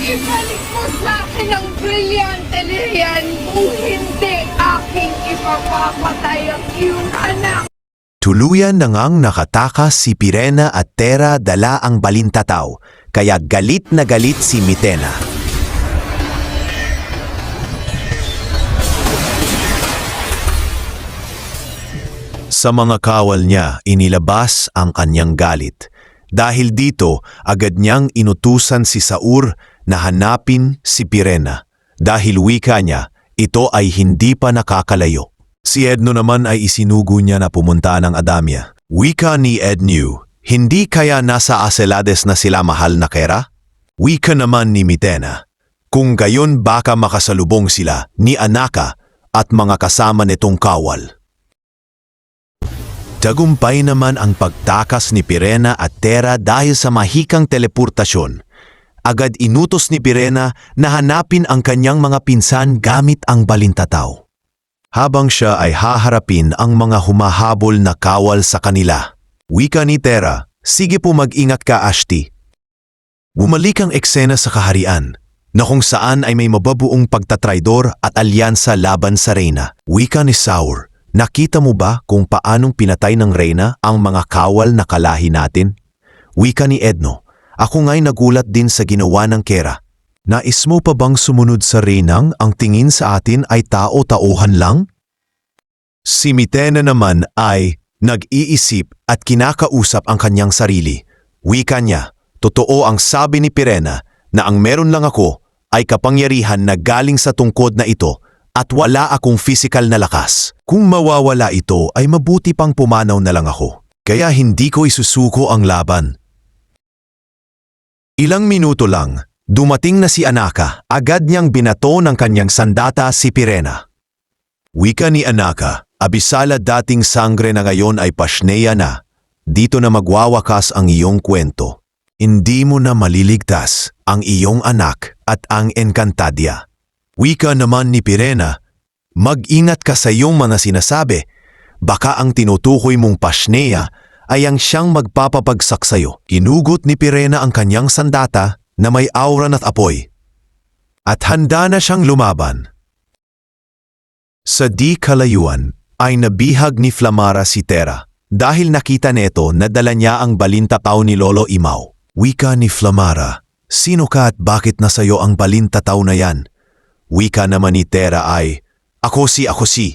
Ibalik mo sa akin ang brilyante na yan kung hindi aking ipapapatay ang iyong anak. Tuluyan na ngang nakatakas si Pirena at Tera dala ang balintataw, kaya galit na galit si Mitena. Sa mga kawal niya, inilabas ang kanyang galit. Dahil dito, agad niyang inutusan si Saur na hanapin si Pirena. Dahil wika niya, ito ay hindi pa nakakalayo. Si Edno naman ay isinugo niya na pumunta ng Adamya. Wika ni Ednu, hindi kaya nasa Aselades na sila mahal na Kera? Wika naman ni Mitena, kung gayon baka makasalubong sila ni Anaka at mga kasama nitong kawal. Tagumpay naman ang pagtakas ni Pirena at Tera dahil sa mahikang teleportasyon. Agad inutos ni Pirena na hanapin ang kanyang mga pinsan gamit ang balintataw. Habang siya ay haharapin ang mga humahabol na kawal sa kanila. Wika ni Tera, sige po mag-ingat ka Ashti. Bumalik ang eksena sa kaharian, na kung saan ay may mababuong pagtatraidor at alyansa laban sa Reyna. Wika ni Saur, nakita mo ba kung paanong pinatay ng Reyna ang mga kawal na kalahi natin? Wika ni Edno, ako nga'y nagulat din sa ginawa ng Kera. Nais mo pa bang sumunod sa Reynang ang tingin sa atin ay tao-tauhan lang? Si Mitena naman ay nag-iisip at kinakausap ang kanyang sarili. Wika niya, totoo ang sabi ni Pirena na ang meron lang ako ay kapangyarihan na galing sa tungkod na ito at wala akong physical na lakas. Kung mawawala ito ay mabuti pang pumanaw na lang ako. Kaya hindi ko isusuko ang laban. Ilang minuto lang, dumating na si Anaka, agad niyang binato ng kanyang sandata si Pirena. Wika ni Anaka, abisala dating sangre na ngayon ay pasneya na. Dito na magwawakas ang iyong kwento. Hindi mo na maliligtas ang iyong anak at ang Encantadia. Wika naman ni Pirena, mag-ingat ka sa iyong mga sinasabi. Baka ang tinutukoy mong pasneya ay ang siyang magpapabagsak sayo. Inugot ni Pirena ang kanyang sandata na may aura at apoy. At handa na siyang lumaban. Sa di kalayuan ay nabihag ni Flamara si Tera dahil nakita neto na dala niya ang balintataw ni Lolo Imaw. Wika ni Flamara, sino ka at bakit nasayo ang balintataw na yan? Wika naman ni Tera ay, ako si.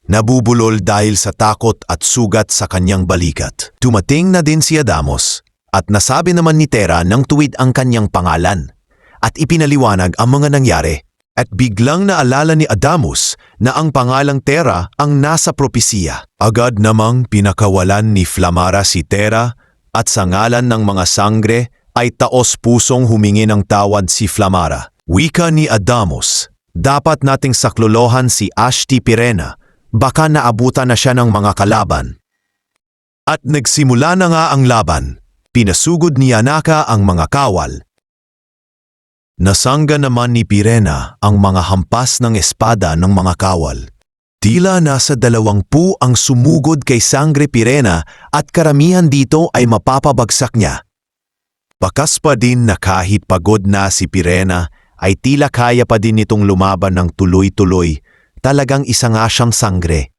Nabubulol dahil sa takot at sugat sa kanyang balikat. Tumating na din si Adamos at nasabi naman ni Tera nang tuwid ang kanyang pangalan at ipinaliwanag ang mga nangyari. At biglang naalala ni Adamos na ang pangalang Tera ang nasa propesiya. Agad namang pinakawalan ni Flamara si Tera at sa ngalan ng mga sangre ay taos-pusong humingi ng tawad si Flamara. Wika ni Adamos, dapat nating saklolohan si Ashti Pirena, baka naabutan na siya ng mga kalaban. At nagsimula na nga ang laban. Pinasugod ni Anaka ang mga kawal. Nasangga naman ni Pirena ang mga hampas ng espada ng mga kawal. Tila nasa 20 ang sumugod kay Sangre Pirena at karamihan dito ay mapapabagsak niya. Bakas pa din na kahit pagod na si Pirena ay tila kaya pa din nitong lumaban ng tuloy-tuloy. Talagang isa nga siyang sangre.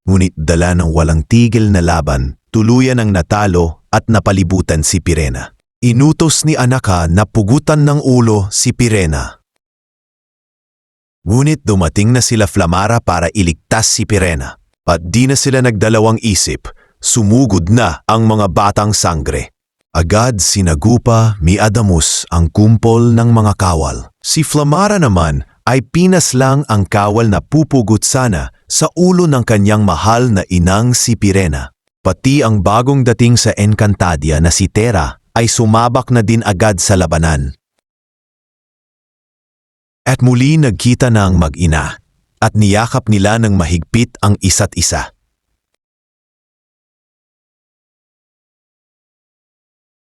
Ngunit dala ng walang tigil na laban, tuluyan ang natalo at napalibutan si Pirena. Inutos ni Anaka na pugutan ng ulo si Pirena. Ngunit dumating na sila Flamara para iligtas si Pirena. At di na sila nagdalawang isip, sumugod na ang mga batang sangre. Agad sinagupa ni Adamos ang kumpol ng mga kawal. Si Flamara naman ay pinaslang ang kawal na pupugot sana sa ulo ng kanyang mahal na inang si Pirena. Pati ang bagong dating sa Encantadia na si Tera ay sumabak na din agad sa labanan. At muli nagkita na ang mag-ina at niyakap nila ng mahigpit ang isa't isa.